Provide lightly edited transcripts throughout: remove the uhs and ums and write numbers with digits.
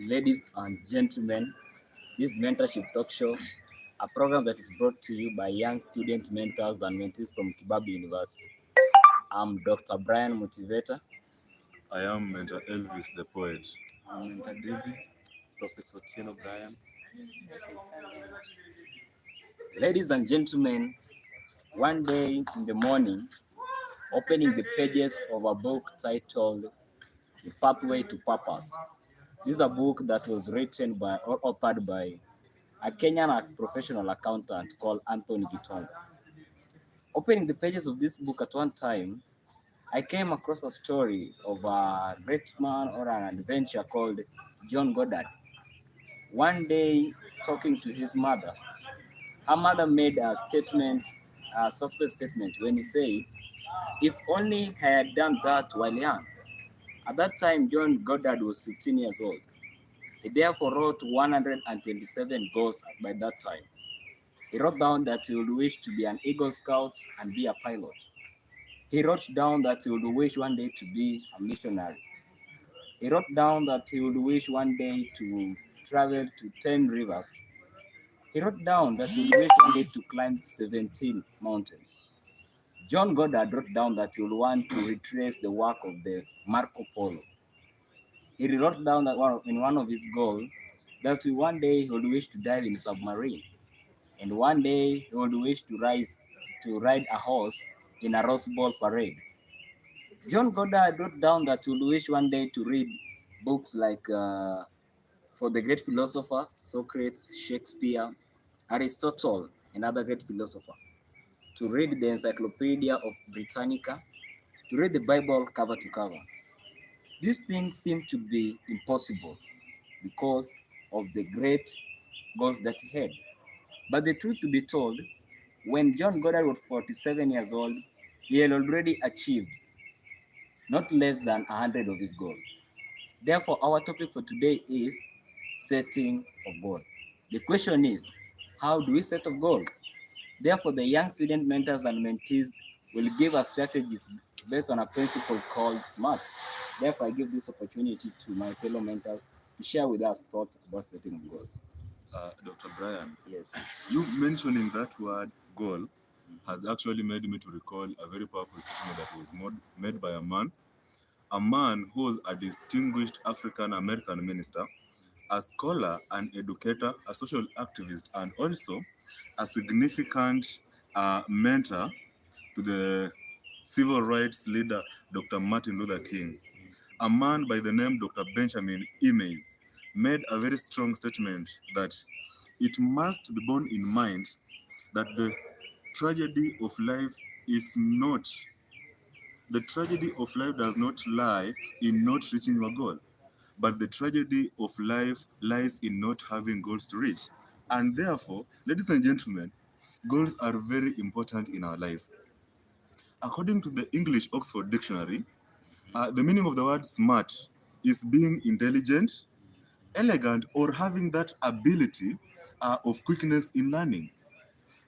Ladies and gentlemen, this mentorship talk show, a program that is brought to you by young student mentors and mentees from Kibabii University. I'm Dr. Brian Motivator. I am Mentor Elvis the poet. I'm Mentor David, Professor Tieno Brian. Ladies and gentlemen, one day in the morning, opening the pages of a book titled The Pathway to Purpose. This is a book that was written by or authored by a Kenyan professional accountant called Anthony Gitonga. Opening the pages of this book at one time, I came across a story of a great man or an adventure called John Goddard. One day, talking to his mother, her mother made a statement, a suspect statement, when he said, "If only I had done that while young." At that time, John Goddard was 15 years old. He therefore wrote 127 goals by that time. He wrote down that he would wish to be an Eagle Scout and be a pilot. He wrote down that he would wish one day to be a missionary. He wrote down that he would wish one day to travel to 10 rivers. He wrote down that he would wish one day to climb 17 mountains. John Goddard wrote down that he would want to retrace the work of the Marco Polo. He wrote down that in one of his goals that one day he would wish to dive in a submarine. And one day he would wish to ride a horse in a Rose Bowl parade. John Goddard wrote down that he would wish one day to read books like for the great philosopher Socrates, Shakespeare, Aristotle, and other great philosophers, to read the Encyclopedia of Britannica, to read the Bible cover to cover. These things seem to be impossible because of the great goals that he had. But the truth to be told, when John Goddard was 47 years old, he had already achieved not less than 100 of his goals. Therefore, our topic for today is setting of goal. The question is, how do we set a goal? Therefore, the young student mentors and mentees will give us strategies based on a principle called SMART. Therefore, I give this opportunity to my fellow mentors to share with us thoughts about setting of goals. Dr. Brian, Yes. you mentioning that word goal has actually made me to recall a very powerful statement that was made by a man who was a distinguished African American minister, a scholar, an educator, a social activist, and also a significant mentor to the civil rights leader, Dr. Martin Luther King. A man by the name Dr. Benjamin Imes made a very strong statement that it must be borne in mind that the tragedy of life is not, the tragedy of life does not lie in not reaching your goal, but the tragedy of life lies in not having goals to reach. And therefore, ladies and gentlemen, goals are very important in our life. According to the English Oxford Dictionary, the meaning of the word smart is being intelligent, elegant, or having that ability of quickness in learning.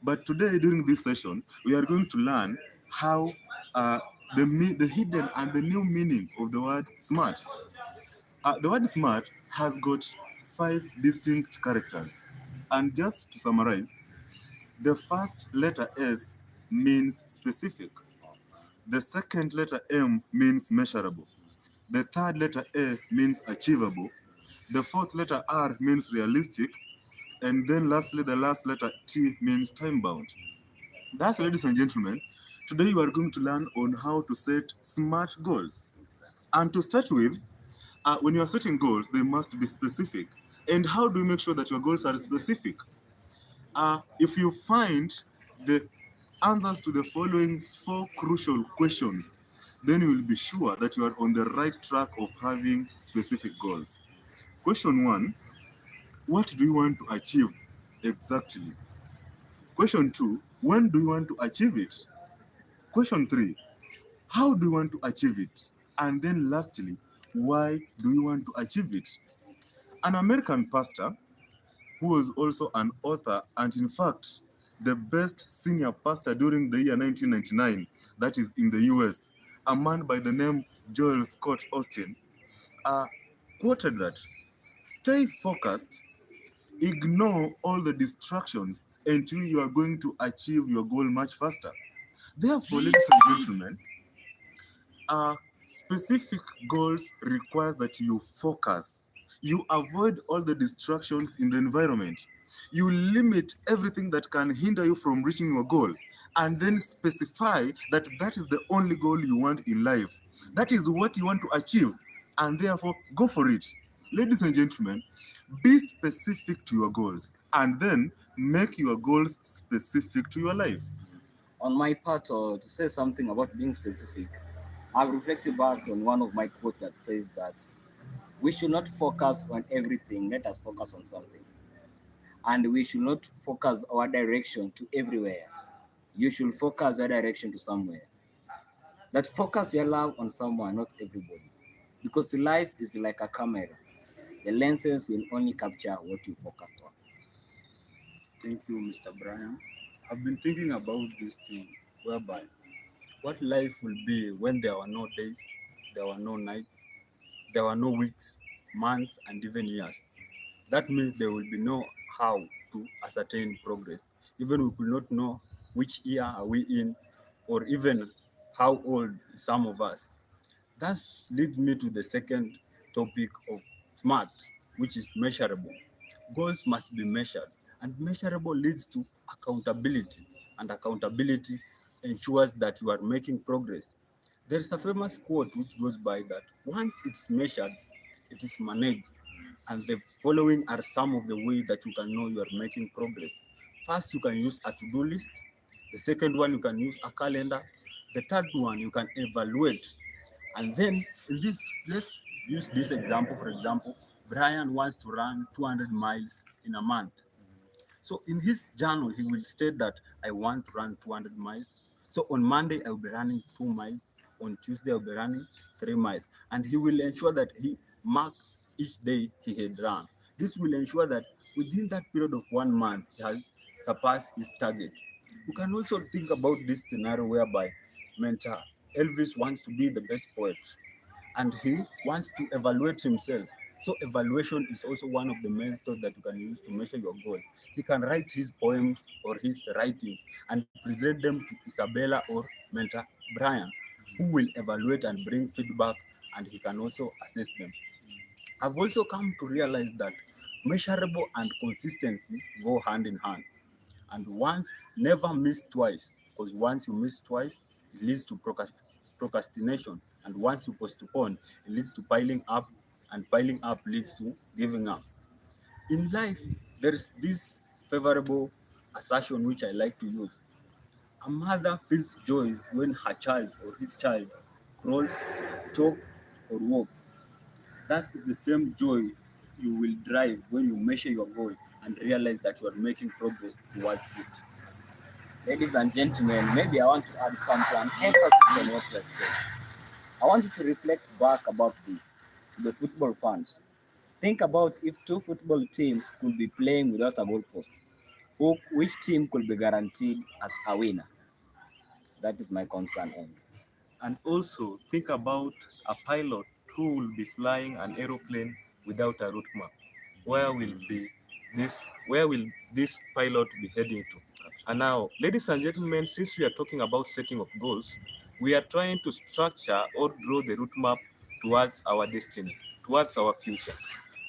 But today, during this session, we are going to learn how the hidden and the new meaning of the word smart. The word smart has got 5 distinct characters. And just to summarize, the first letter S means specific. The second letter M means measurable. The third letter A means achievable. The fourth letter R means realistic. And then lastly, the last letter T means time bound. That's, ladies and gentlemen, today you are going to learn on how to set SMART goals. And to start with, when you are setting goals, they must be specific. And how do you make sure that your goals are specific? If you find the answers to the following 4 crucial questions, then you will be sure that you are on the right track of having specific goals. Question 1, what do you want to achieve exactly? Question 2, when do you want to achieve it? Question 3, how do you want to achieve it? And then lastly, why do you want to achieve it? An American pastor who was also an author and in fact the best senior pastor during the year 1999, that is in the US, a man by the name Joel Scott Austin, quoted that Stay focused, ignore all the distractions until you are going to achieve your goal much faster. Therefore, ladies and gentlemen, specific goals requires that you focus. You avoid all the distractions in the environment. You limit everything that can hinder you from reaching your goal, and then specify that that is the only goal you want in life. That is what you want to achieve, and therefore go for it. Ladies and gentlemen, be specific to your goals, and then make your goals specific to your life. On my part, or to say something about being specific, I've reflected back on one of my quotes that says that we should not focus on everything, let us focus on something. And we should not focus our direction to everywhere. You should focus your direction to somewhere. That focus your love on someone, not everybody. Because life is like a camera. The lenses will only capture what you focused on. Thank you, Mr. Brian. I've been thinking about this thing whereby what life will be when there were no days, there were no nights, there were no weeks, months, and even years. That means there will be no how to ascertain progress. Even we could not know which year are we in, or even how old some of us. That leads me to the second topic of SMART, which is measurable. Goals must be measured, and measurable leads to accountability, and accountability ensures that you are making progress. There's a famous quote which goes by that once it's measured, it is managed, and the following are some of the ways that you can know you are making progress. First, you can use a to-do list. The second one, you can use a calendar. The third one, you can evaluate. And then in this, let's use this example. For example, Brian wants to run 200 miles in a month. So in his journal, he will state that I want to run 200 miles. So on Monday, I will be running 2 miles. On Tuesday, I'll be running 3 miles. And he will ensure that he marks each day he had run. This will ensure that within that period of 1 month, he has surpassed his target. You can also think about this scenario whereby mentor Elvis wants to be the best poet and he wants to evaluate himself. So evaluation is also one of the methods that you can use to measure your goal. He can write his poems or his writings and present them to Isabella or mentor Brian, who will evaluate and bring feedback, and he can also assess them. I've also come to realize that measurable and consistency go hand in hand. And once, never miss twice, because once you miss twice, it leads to procrastination. And once you postpone, it leads to piling up, and piling up leads to giving up. In life, there is this favorable assertion which I like to use. A mother feels joy when her child or his child crawls, talk, or walk. That is the same joy you will drive when you measure your goal and realize that you are making progress towards it. Ladies and gentlemen, maybe I want to add something, an emphasis on what you said. I want you to reflect back about this to the football fans. Think about if two football teams could be playing without a goalpost. Which team could be guaranteed as a winner? That is my concern only. And also think about a pilot who will be flying an aeroplane without a route map. Where will be where will this pilot be heading to? And now, ladies and gentlemen, since we are talking about setting of goals, we are trying to structure or draw the route map towards our destiny, towards our future.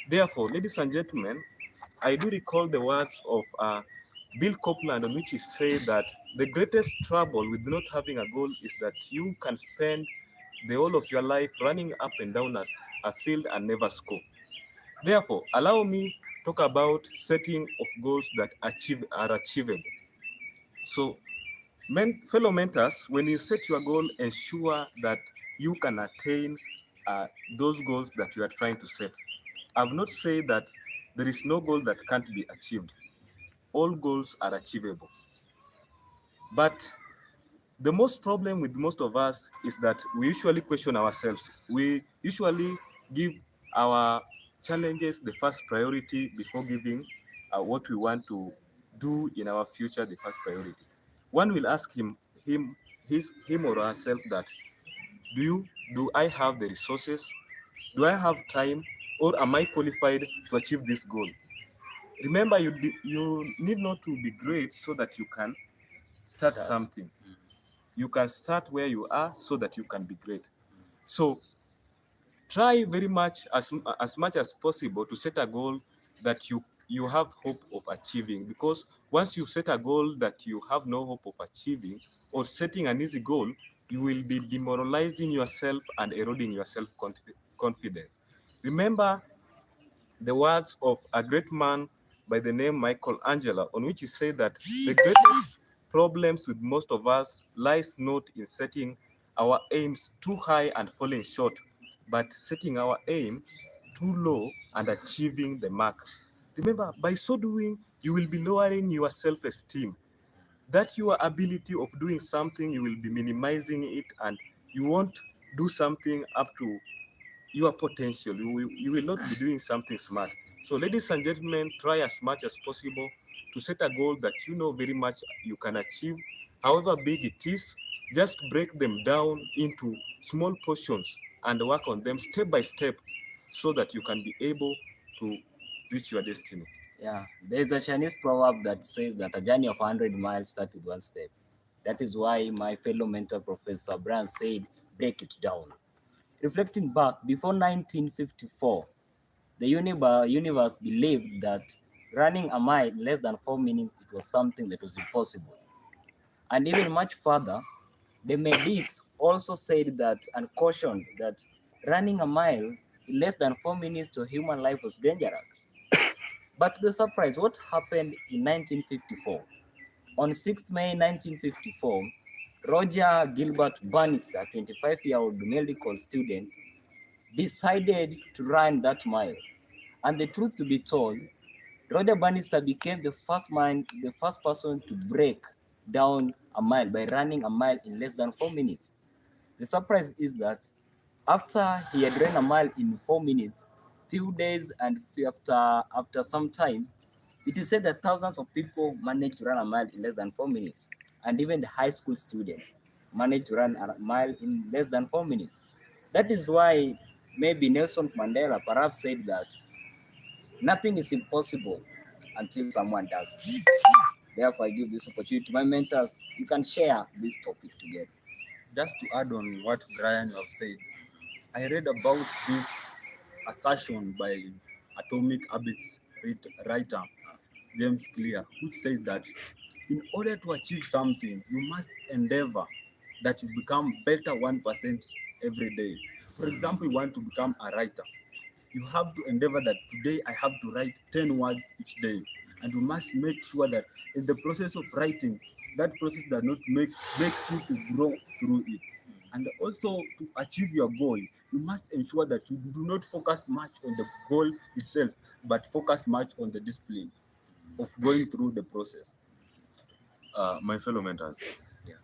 Therefore, ladies and gentlemen, I do recall the words of Bill Copeland, on which he said that the greatest trouble with not having a goal is that you can spend the whole of your life running up and down a field and never score. Therefore, allow me talk about setting of goals that are achievable. So, fellow mentors, when you set your goal, ensure that you can attain those goals that you are trying to set. I've not said that there is no goal that can't be achieved. All goals are achievable. But the most problem with most of us is that we usually question ourselves. We usually give our challenges the first priority before giving what we want to do in our future the first priority. One will ask him or herself that do I have the resources? Do I have time? or am I qualified to achieve this goal? Remember, you need not to be great so that you can start something. You can start where you are so that you can be great. So try very much as much as possible to set a goal that you have hope of achieving, because once you set a goal that you have no hope of achieving, or setting an easy goal, you will be demoralizing yourself and eroding your self confidence. Remember the words of a great man by the name Michelangelo, on which he said that the greatest problems with most of us lies not in setting our aims too high and falling short, but setting our aim too low and achieving the mark. Remember, by so doing, you will be lowering your self-esteem. That your ability of doing something, you will be minimizing it, and you won't do something up to your potential. You will not be doing something smart. So, ladies and gentlemen, try as much as possible to set a goal that you know very much you can achieve, however big it is. Just break them down into small portions and work on them step by step so that you can be able to reach your destiny. Yeah, there is a Chinese proverb that says that a journey of 100 miles starts with one step. That is why my fellow mentor, Professor Brian, said, break it down. Reflecting back, before 1954, the universe believed that running a mile in less than 4 minutes it was something that was impossible. And even much further, the medics also said that and cautioned that running a mile in less than 4 minutes to human life was dangerous. But to the surprise, what happened in 1954? On 6th May 1954, Roger Gilbert Bannister, 25-year-old medical student, decided to run that mile. And the truth to be told, Roger Bannister became the first person to break down a mile by running a mile in less than 4 minutes. The surprise is that after he had run a mile in 4 minutes, few days and after some times, it is said that thousands of people managed to run a mile in less than 4 minutes, and even the high school students managed to run a mile in less than 4 minutes. That is why maybe Nelson Mandela perhaps said that nothing is impossible until someone does it. Therefore, I give this opportunity to my mentors. You can share this topic together. Just to add on what Brian have said, I read about this assertion by Atomic Habits writer James Clear, which says that in order to achieve something, you must endeavor that you become better 1% every day. For example, you want to become a writer. You have to endeavor that today I have to write 10 words each day. And you must make sure that in the process of writing, that process does not makes you to grow through it. And also to achieve your goal, you must ensure that you do not focus much on the goal itself, but focus much on the discipline of going through the process. My fellow mentors, Yeah.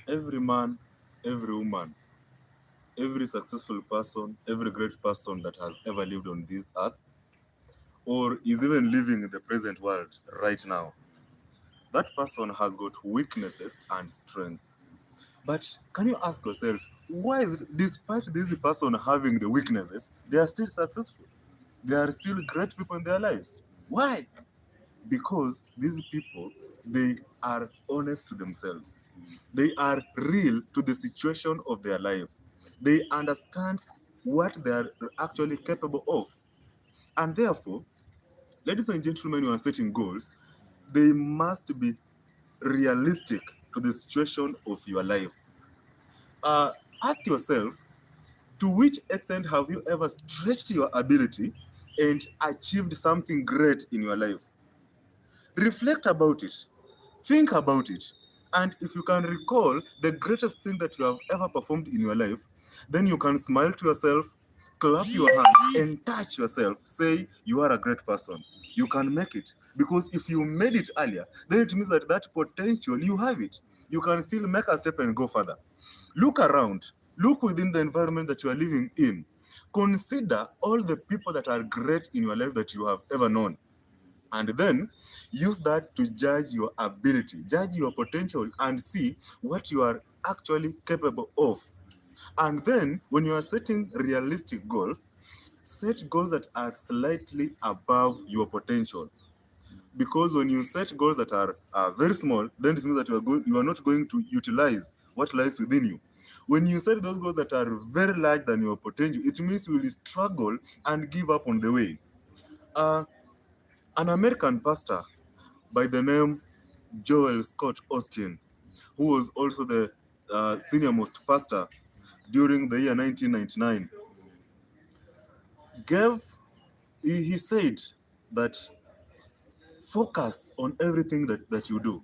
every man, every woman, every successful person, every great person that has ever lived on this earth, or is even living in the present world right now, that person has got weaknesses and strengths. But can you ask yourself, why is it, despite this person having the weaknesses, they are still successful? They are still great people in their lives. Why? Because these people, they are honest to themselves. They are real to the situation of their life. They understand what they are actually capable of. And therefore, ladies and gentlemen who are setting goals, they must be realistic to the situation of your life. Ask yourself, to which extent have you ever stretched your ability and achieved something great in your life? Reflect about it. Think about it. And if you can recall the greatest thing that you have ever performed in your life, then you can smile to yourself, clap your hands, and touch yourself. Say, you are a great person. You can make it. Because if you made it earlier, then it means that that potential, you have it. You can still make a step and go further. Look around. Look within the environment that you are living in. Consider all the people that are great in your life that you have ever known, and then use that to judge your ability, judge your potential, and see what you are actually capable of. And then when you are setting realistic goals, set goals that are slightly above your potential. Because when you set goals that are very small, then it means that you are not going to utilize what lies within you. When you set those goals that are very large than your potential, it means you will struggle and give up on the way. Uh, an American pastor by the name Joel Scott Austin, who was also the senior most pastor during the year 1999, gave he said that focus on everything that you do.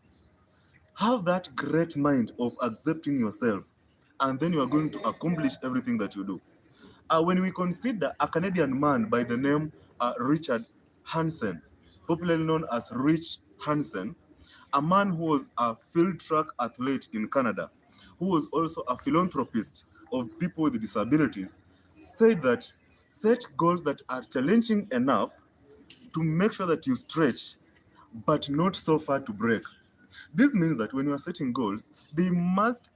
Have that great mind of accepting yourself, and then you are going to accomplish everything that you do. When we consider a Canadian man by the name Richard Hansen, popularly known as Rich Hansen, a man who was a field track athlete in Canada, who was also a philanthropist of people with disabilities, said that set goals that are challenging enough to make sure that you stretch, but not so far to break. This means that when you are setting goals, they must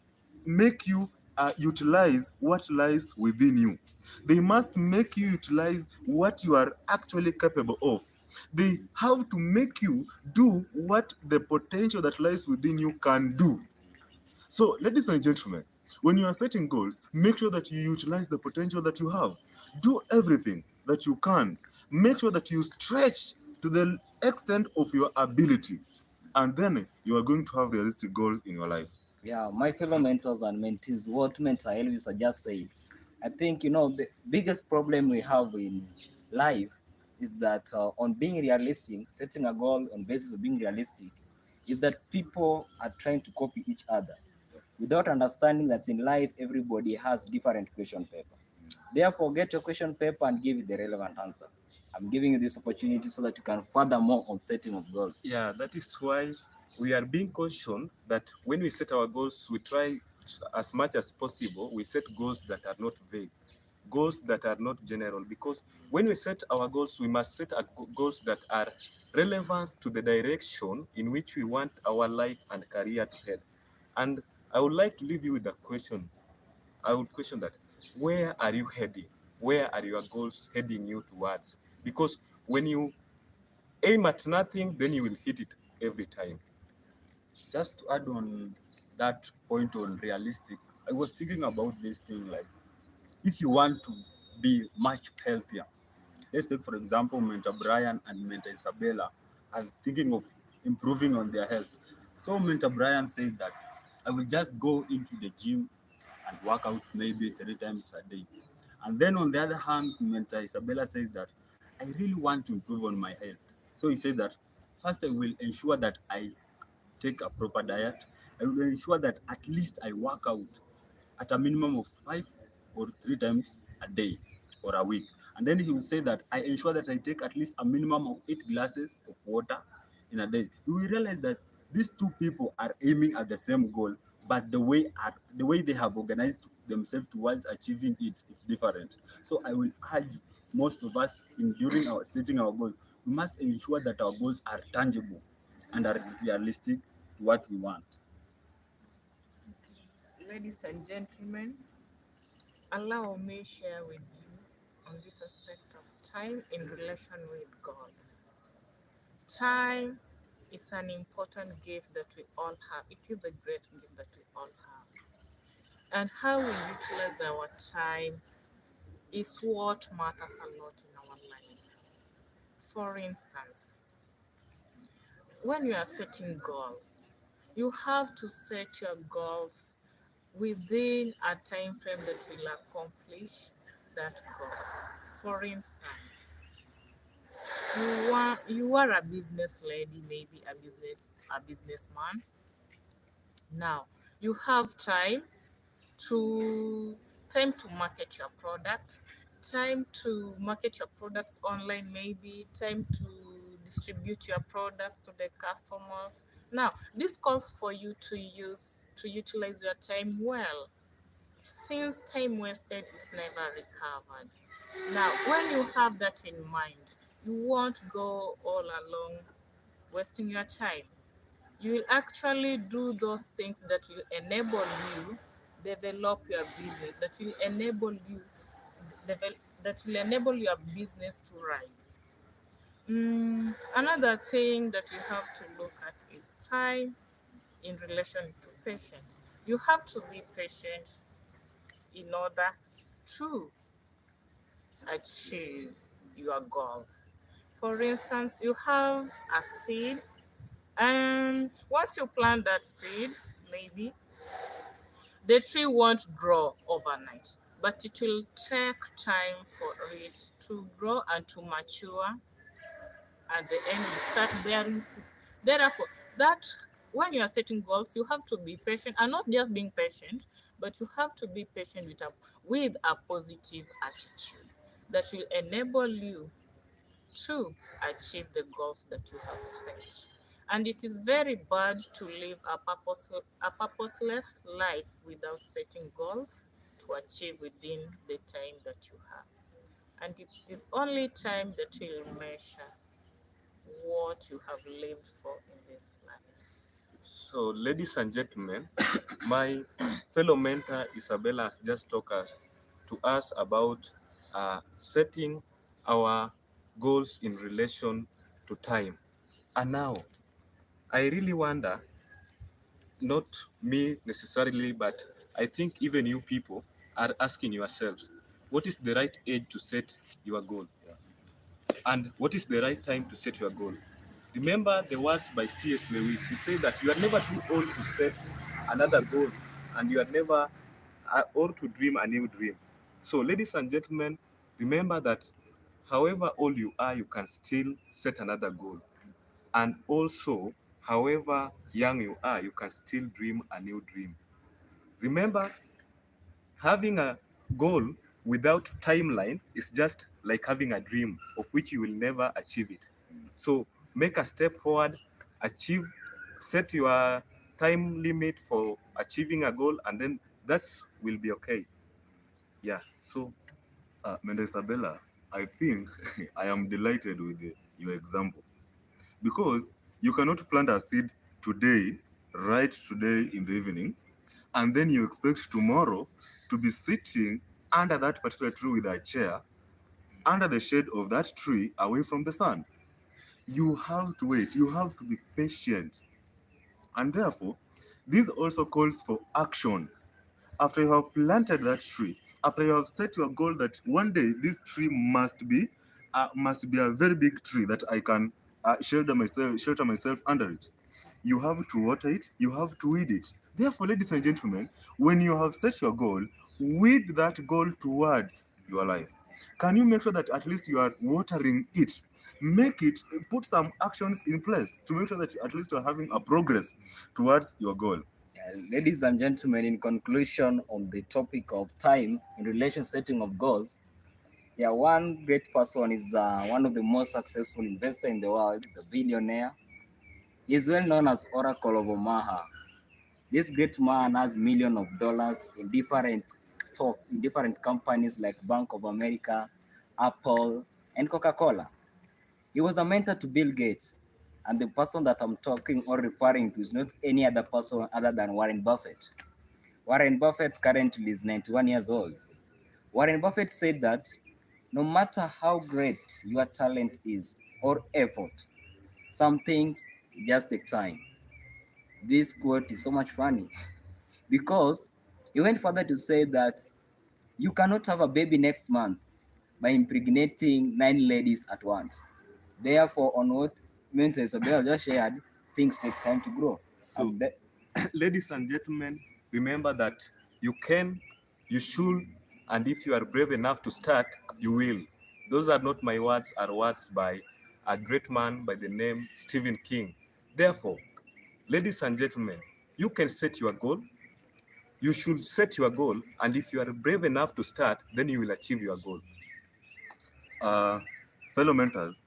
make you utilize what lies within you. They must make you utilize what you are actually capable of. They have to make you do what the potential that lies within you can do. So, ladies and gentlemen, when you are setting goals, make sure that you utilize the potential that you have. Do everything that you can. Make sure that you stretch to the extent of your ability. And then you are going to have realistic goals in your life. Yeah, my fellow mentors and mentees, what Mentor Elvis just said. I think, the biggest problem we have in life is that on being realistic, setting a goal on basis of being realistic, is that people are trying to copy each other without understanding that in life everybody has different question paper. Therefore, get your question paper and give it the relevant answer. I'm giving you this opportunity so that you can further more on setting of goals. Yeah, that is why we are being cautioned that when we set our goals, we try as much as possible, we set goals that are not vague, goals that are not general. Because when we set our goals, we must set goals that are relevant to the direction in which we want our life and career to head. And I would like to leave you with a question. I would question that, where are you heading? Where are your goals heading you towards? Because when you aim at nothing, then you will hit it every time. Just to add on that point on realistic, I was thinking about this thing like if you want to be much healthier, let's take for example Mentor Brian and Mentor Isabella are thinking of improving on their health. So Mentor Brian says that I will just go into the gym and work out maybe 3 times a day. And then on the other hand, Mentor Isabella says that I really want to improve on my health. So he says that first I will ensure that I take a proper diet. I will ensure that at least I work out at a minimum of 5 or 3 times a day or a week. And then he will say that I ensure that I take at least a minimum of 8 glasses of water in a day. You will realize that these two people are aiming at the same goal, but the way they have organized themselves towards achieving it is different. So I will urge most of us in during our setting our goals, we must ensure that our goals are tangible and are realistic to what we want. Ladies and gentlemen, allow me share with you on this aspect of time in relation with goals. Time is an important gift that we all have. It is a great gift that we all have. And how we utilize our time is what matters a lot in our life. For instance, when you are setting goals, you have to set your goals within a time frame that will accomplish that goal. For instance, you are a business lady, maybe a businessman. Now you have to to market your products, time to market your products online, maybe time to distribute your products to the customers. Now this calls for you to utilize your time well, since time wasted is never recovered. Now when you have that in mind, you won't go all along wasting your time. You will actually do those things that will enable you develop your business, that will enable you develop that will enable your business to rise. Another thing that you have to look at is time in relation to patience. You have to be patient in order to achieve your goals. For instance, you have a seed, and once you plant that seed, maybe the tree won't grow overnight, but it will take time for it to grow and to mature. At the end, you start bearing fruits. Therefore, that when you are setting goals, you have to be patient, and not just being patient, but you have to be patient with a positive attitude that will enable you to achieve the goals that you have set. And it is very bad to live a purposeless life without setting goals to achieve within the time that you have. And it is only time that will measure what you have lived for in this life. So, ladies and gentlemen, my fellow mentor Isabella has just talked to us about setting our goals in relation to time. And now, I really wonder, not me necessarily, but I think even you people are asking yourselves, what is the right age to set your goal? And what is the right time to set your goal? Remember the words by C.S. Lewis. He said that you are never too old to set another goal, and you are never old to dream a new dream. So, ladies and gentlemen, remember that however old you are, you can still set another goal. And also, however young you are, you can still dream a new dream. Remember, having a goal without timeline is just like having a dream of which you will never achieve it. So make a step forward, achieve, set your time limit for achieving a goal, and then that will be okay. Yeah. So Menda Isabella, I think I am delighted with your example because you cannot plant a seed today, right today in the evening, and then you expect tomorrow to be sitting under that particular tree with a chair, under the shade of that tree, away from the sun. You have to wait, you have to be patient. And therefore, this also calls for action. After you have planted that tree, after you have set your goal that one day this tree must be a very big tree that I can shelter myself under it. You have to water it, you have to weed it. Therefore, ladies and gentlemen, when you have set your goal, weed that goal towards your life. Can you make sure that at least you are watering it? Make it, put some actions in place to make sure that at least you are having a progress towards your goal. Ladies and gentlemen, in conclusion on the topic of time in relation setting of goals, yeah, one great person is one of the most successful investor in the world, the billionaire. He is well known as Oracle of Omaha. This great man has millions of dollars in different stocks in different companies like Bank of America, Apple, and Coca-Cola. He was a mentor to Bill Gates, and the person that I'm talking or referring to is not any other person other than Warren Buffett. Warren Buffett currently is 91 years old. Warren Buffett said that no matter how great your talent is or effort, some things just take time. This quote is so much funny because he went further to say that you cannot have a baby next month by impregnating 9 ladies at once. Therefore, on what Mentor Isabel just shared, things take time to grow. so, ladies and gentlemen, remember that you can, you should, and if you are brave enough to start, you will. Those are not my words, are words by a great man by the name Stephen King. Therefore, ladies and gentlemen, you can set your goal. You should set your goal, and if you are brave enough to start, then you will achieve your goal. uh, Fellow mentors,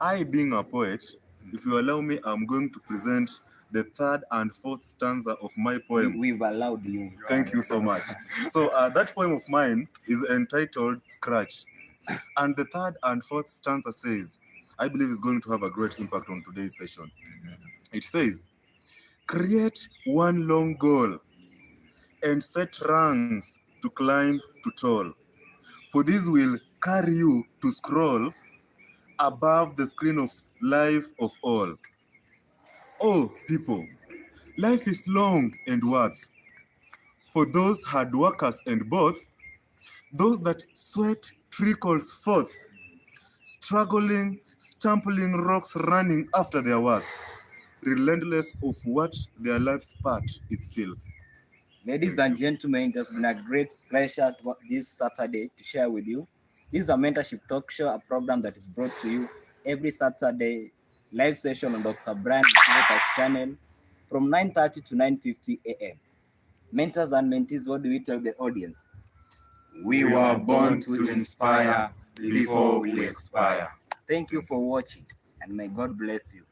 I, being a poet, if you allow me, I'm going to present the third and fourth stanza of my poem. We've allowed you. Thank you so much. So that poem of mine is entitled Scratch. And the third and fourth stanza says, I believe it's going to have a great impact on today's session. It says, create one long goal and set rungs to climb to tall. For this will carry you to scroll above the screen of life of all. Oh, people, life is long and worth. For those hard workers and both, those that sweat trickles forth, struggling, stumbling rocks running after their worth, relentless of what their life's part is filth. Ladies and gentlemen, it has been a great pleasure this Saturday to share with you. This is a mentorship talk show, a program that is brought to you every Saturday, live session on Dr. Brian Creator's channel from 9:30 to 9:50 a.m. Mentors and mentees, what do we tell the audience? We were born to inspire before we expire. Thank you for watching, and may God bless you.